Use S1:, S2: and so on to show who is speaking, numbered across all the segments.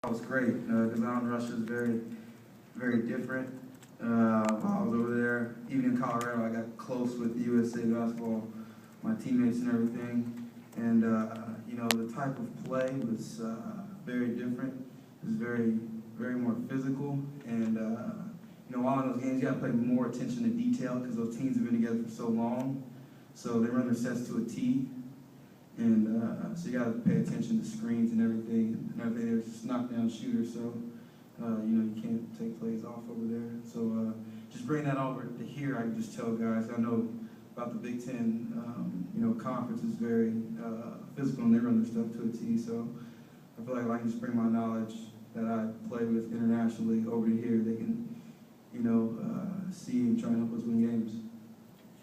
S1: It was great because Mountain Rush is very, very different. While I was over there, even in Colorado, I got close with USA basketball, my teammates and everything. And, the type of play was very different. It was very, very more physical. And, while in those games, you got to pay more attention to detail because those teams have been together for so long. So they run their sets to a T. And so you got to pay attention to screens and everything. They're just knockdown shooters, so you can't take plays off over there. So just bring that over to here. I can just tell guys. I know about the Big Ten. Conference is very physical, and they run their stuff to a T. So I feel like I can just bring my knowledge that I play with internationally over to here. They can, see and try and help us win games.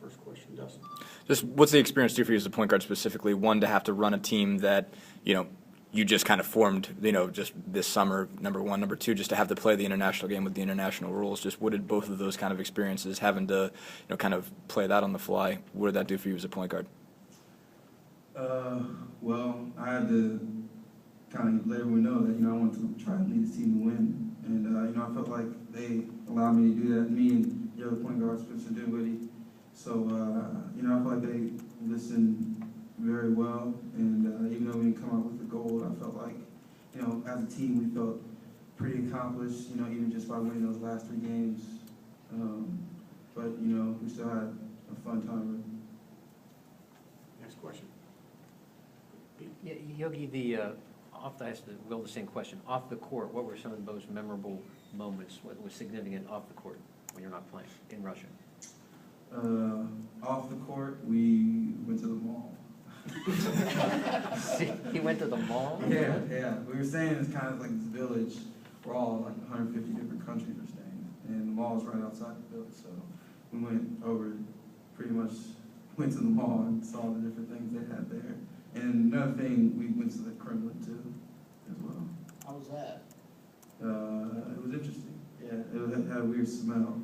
S2: First question, Dustin.
S3: Just what's the experience do for you as a point guard specifically? One, to have to run a team that, you just kind of formed, just this summer, number one. Number two, just to have to play the international game with the international rules. Just what did both of those kind of experiences, having to, kind of play that on the fly, what did that do for you as a point guard?
S1: Well, I had to kind of let everyone know that, I wanted to try and lead this team to win. And, I felt like they allowed me to do that, me and the other point guard, Spencer Dinwiddie. So, I feel like they listened very well, and even though we didn't come out with the gold, I felt like, as a team, we felt pretty accomplished, even just by winning those last 3 games. But, we still had a fun time.
S2: Next question.
S4: Yeah, Yogi, I asked Will the same question. Off the court, what were some of the most memorable moments? What was significant off the court when you're not playing in Russia?
S1: Off the court, we went to the mall.
S4: He went to the mall?
S1: Yeah. We were staying in kind of like this village where all like 150 different countries are staying. And the mall is right outside the village. So we went over, pretty much went to the mall and saw the different things they had there. And another thing, we went to the Kremlin too, as well.
S5: How was that?
S1: It was interesting. Yeah, it had a weird smell.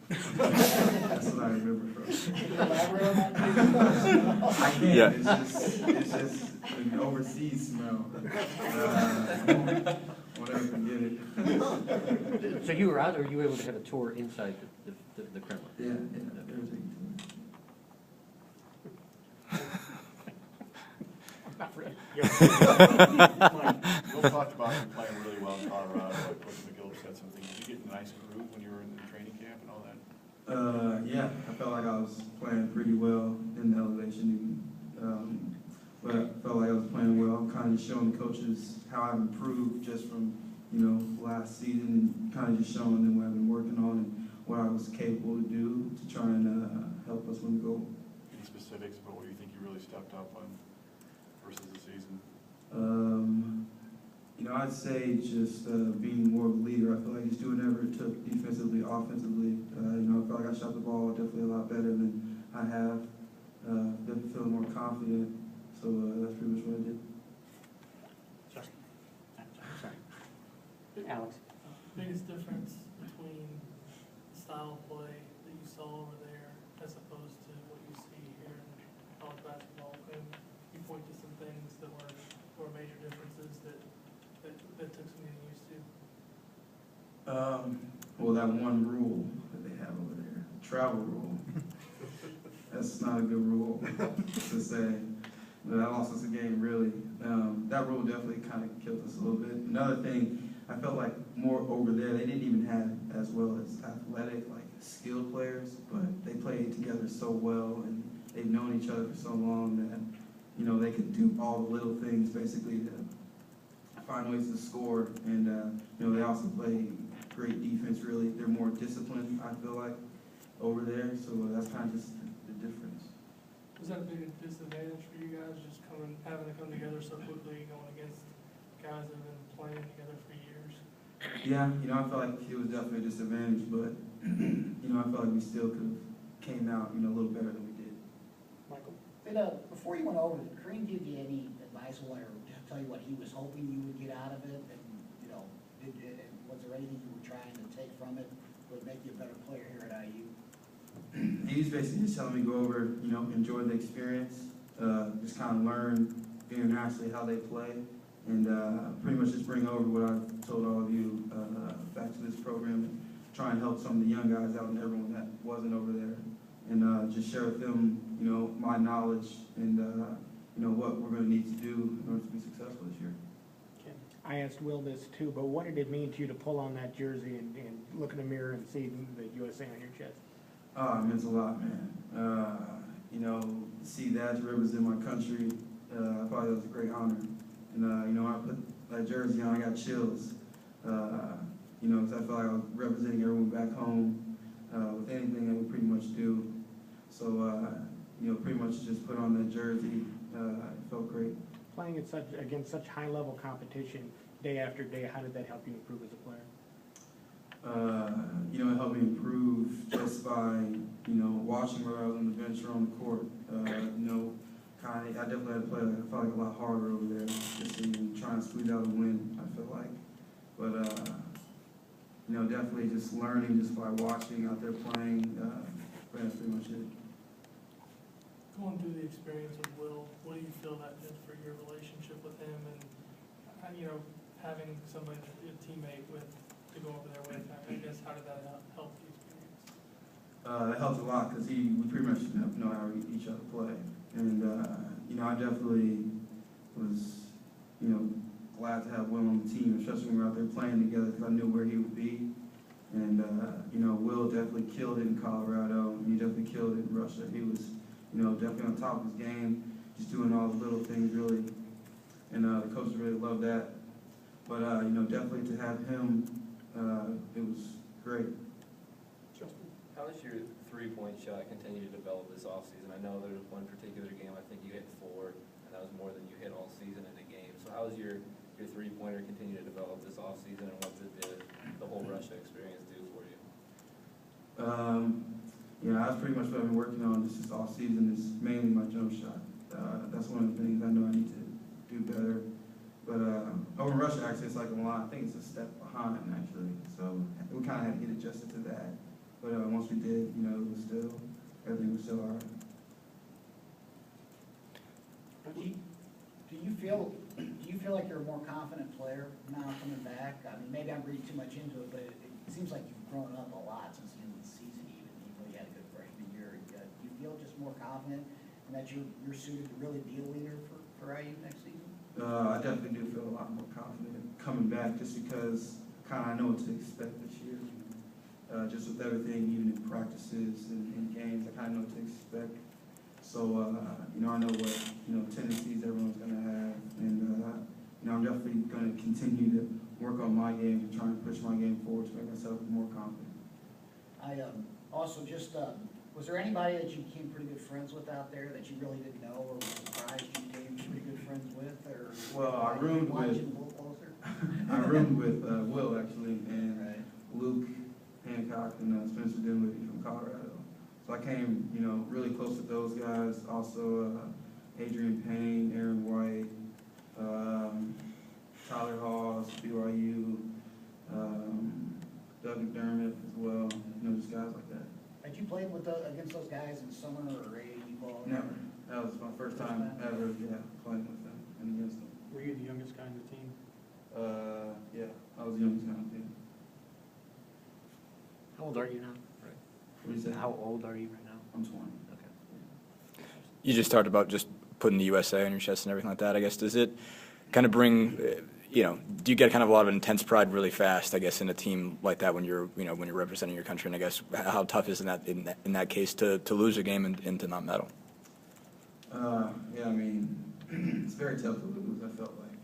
S1: That's what I remember from.
S5: Can you elaborate on that?
S1: I can't.
S3: Yeah.
S1: It's just an overseas smell. Won't ever forget it.
S4: So you were out, or were you able to have a tour inside the Kremlin?
S1: Yeah. Everything.
S4: Not really.
S2: Will talked about him playing really well in Colorado. Like Coach McGill said something. Did you get a nice groove when you were in the training camp and all that?
S1: Yeah, I felt like I was playing pretty well in the elevation. But I felt like I was playing well, kind of just showing the coaches how I've improved just from, last season, and kind of just showing them what I've been working on and what I was capable to do to try and help us win the gold.
S2: Any specifics about what you think you really stepped up on versus the season?
S1: I'd say just being more of a leader. I feel like just doing whatever it took defensively, offensively. I feel like I shot the ball definitely a lot better than I have. Definitely feeling more confident. So that's pretty much what I did.
S4: Justin. Sorry.
S6: Alex. Biggest difference between the style of play that you saw over there as opposed to what you see here in college basketball, and you point to some things that were major differences that took some getting used to.
S1: Well, that one rule that they have over there, travel rule. That's not a good rule to say. But that lost us a game, really. That rule definitely kind of killed us a little bit. Another thing, I felt like more over there, they didn't even have as well as athletic, like skilled players, but they played together so well, and they've known each other for so long that, they could do all the little things basically to find ways to score. And, they also play great defense, really. They're more disciplined, I feel like, over there. So that's kind of just the difference.
S6: Was that a big disadvantage for you guys, just having to come together so quickly, going against guys that have been playing together for years?
S1: Yeah, I felt like it was definitely a disadvantage, but, I felt like we still could have came out, a little better than we did.
S5: Michael? Before you went over, did Kareem give you any advice or tell you what he was hoping you would get out of it? And, was there anything you were trying to take from it that would make you a better player here at IU?
S1: He was basically just telling me go over, enjoy the experience, just kind of learn internationally how they play, and pretty much just bring over what I've told all of you back to this program and try and help some of the young guys out and everyone that wasn't over there, and just share with them, my knowledge and, what we're going to need to do in order to be successful this year.
S7: I asked Will this too, but what did it mean to you to pull on that jersey and look in the mirror and see the USA on your chest?
S1: It means a lot, man. To see that, to represent my country, I thought it was a great honor. And, when I put that jersey on, I got chills. Because I felt like I was representing everyone back home with anything that we pretty much do. So, pretty much just put on that jersey. It felt great.
S7: Playing against such high-level competition day after day, how did that help you improve as a player?
S1: It helped me improve just by, watching where I was on the bench or on the court. I definitely had to play, I felt like a lot harder over there, just to try and squeeze out a win, I feel like. But, definitely just learning just by watching out there playing, that's pretty much it.
S6: Going through the experience of Will, what do you feel that did for your relationship with him, and having somebody, a teammate with, to go over there with, I guess, how did that help the experience?
S1: It helps a lot because we pretty much know how each other play, and I definitely was glad to have Will on the team, especially when we were out there playing together, because I knew where he would be. And Will definitely killed it in Colorado, and he definitely killed it in Russia. He was definitely on top of his game, just doing all the little things really, and the coaches really loved that. But definitely to have him, it was great.
S8: How does your three-point shot continue to develop this offseason? I know there was one particular game, I think you hit 4, and that was more than you hit all season in a game. So how does your three-pointer continue to develop this offseason, and what did the whole Russia experience do for you?
S1: That's pretty much what I've been working on this off season, is mainly my jump shot. That's one of the things I know I need to do better. But over in Russia, actually, it's like a lot. I think it's a step behind, actually. So we kind of had to get adjusted to that. But once we did, everything was still all right.
S5: Do you feel like you're a more confident player now coming back? I mean, maybe I'm reading too much into it, but it seems like you've grown up a lot since the end of the season even. You had a good freshman year. Do you feel just more confident and that you're suited to really be a leader for IU next season?
S1: I definitely do feel a lot more confident coming back, just because I know what to expect this year. Just with everything, even in practices and in games, I kind of know what to expect. So, I know what, tendencies everyone's going to have. And, I'm definitely going to continue to work on my game and try and push my game forward to make myself more confident.
S5: I also just, was there anybody that you became pretty good friends with out there that you really didn't know, or was surprised you became pretty good friends with? Or
S1: well, I roomed with Will, actually, and Luke Hancock and Spencer Dinwiddie from Colorado. So I came, really close with those guys. Also, Adrian Payne, Aaron White, Tyler Hawes, BYU, Doug McDermott as well. Just guys like that.
S5: Had you played against those guys in summer or AAU ball?
S1: Never. That was my first time ever, playing with them and against them.
S7: Were you the youngest guy on the team?
S1: Yeah, I was the youngest guy on the team.
S4: How old are you now?
S1: What do you say?
S4: How old are you right now?
S1: I'm 20.
S4: Okay.
S3: You just talked about just putting the USA on your chest and everything like that. I guess, does it kind of bring, do you get kind of a lot of intense pride really fast, I guess, in a team like that when you're, when you're representing your country? And I guess how tough is in that case to lose a game and to not medal?
S1: Yeah, I mean, it's very tough to lose, I felt like.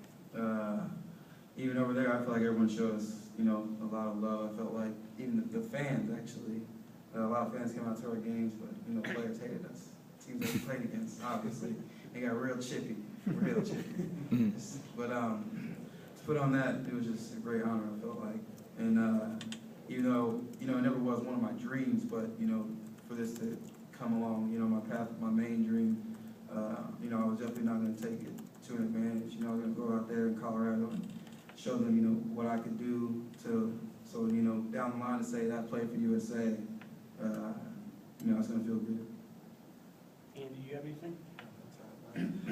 S1: Even over there, I feel like everyone showed us, a lot of love. I felt like even the fans, actually, a lot of fans came out to our games, but, players hated us. Teams that we played against, obviously. They got real chippy. But to put on that, it was just a great honor, I felt like. And even though, it never was one of my dreams, but, for this to come along, my path, my main dream, I was definitely not going to take it to an advantage. I was going to go out there in Colorado and show them, what I could do so down the line to say that I played for USA, it's going to feel good.
S7: Andy, do you have anything?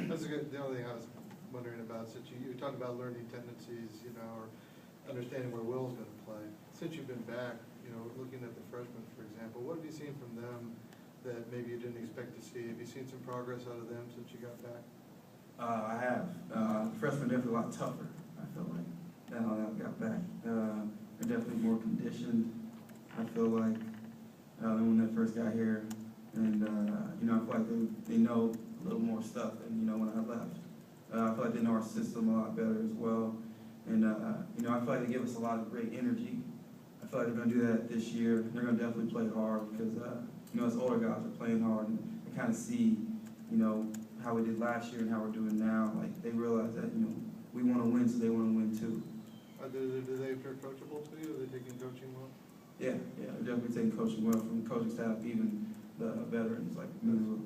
S9: That's a good. The only thing I was wondering about, since you talked about learning tendencies, you know, or understanding where Will's going to play. Since you've been back, you know, looking at the freshmen, for example, what have you seen from them that maybe you didn't expect to see? Have you seen some progress out of them since you got back?
S1: I have. Freshmen definitely a lot tougher, I feel like, now that I got back. They're definitely more conditioned, I feel like, than when they first got here. And, you know, I feel like they know a little more stuff than, you know, when I left. I feel like they know our system a lot better as well. And, you know, I feel like they give us a lot of great energy. I feel like they're going to do that this year. They're going to definitely play hard because, you know, as older guys are playing hard and they kind of see, you know, how we did last year and how we're doing now. Like, they realize that, you know, we want to win, so they want to win too.
S9: Do they appear coachable to you? Are they taking coaching well?
S1: Yeah, they're definitely taking coaching well from the coaching staff, even the veterans like me as well.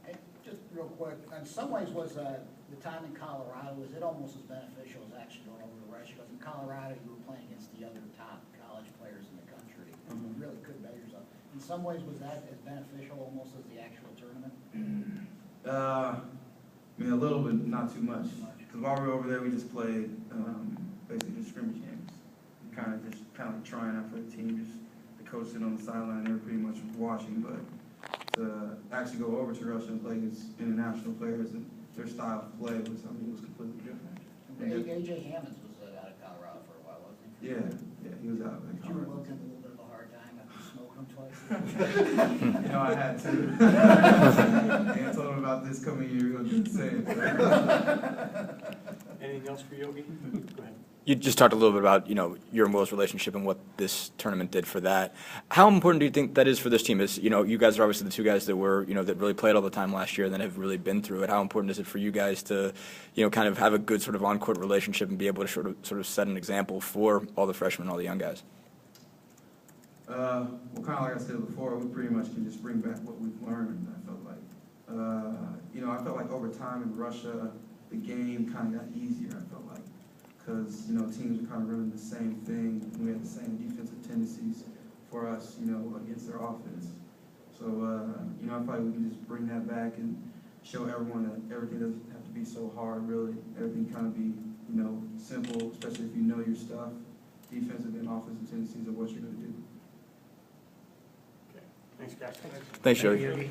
S5: Hey, just real quick, in some ways was the time in Colorado, was it almost as beneficial as actually going over to Russia? Because in Colorado, you were playing against the other top college players in the country. And you really couldn't bet yourself. In some ways, was that as beneficial almost as the actual tournament?
S1: I mean, a little bit, not too much. Because while we were over there, we just played basically just scrimmage games. Kind of like trying out for the team. Just the coach sitting on the sideline, they were pretty much watching. But to actually go over to Russia and play against international players and their style of play was something that was completely different.
S5: A.J. Hammonds was out of Colorado for a while, wasn't he?
S1: Yeah, he was out of
S5: Did you
S1: Colorado.
S5: look him a little bit of a hard time after smoking him twice?
S1: You know, I had to. And I told him about this coming year, we're going to do the same.
S2: Anything else for Yogi? Go ahead.
S3: You just talked a little bit about, you know, your and Will's relationship and what this tournament did for that. How important do you think that is for this team? Is, you know, you guys are obviously the two guys that were, you know, that really played all the time last year and then have really been through it. How important is it for you guys to, you know, kind of have a good sort of on-court relationship and be able to sort of set an example for all the freshmen and all the young guys?
S1: Well, kind of like I said before, we pretty much can just bring back what we've learned, I felt like. You know, I felt like over time in Russia, the game kind of got easier, I felt like. Because, you know, teams were kind of running the same thing, and we had the same defensive tendencies for us, you know, against their offense. So, you know, I feel like we can just bring that back and show everyone that everything doesn't have to be so hard, really. Everything kind of be, you know, simple, especially if you know your stuff, defensive and offensive tendencies of what you're going to do.
S2: Okay. Thanks, guys.
S3: Thanks, Yogi.
S7: Yogi.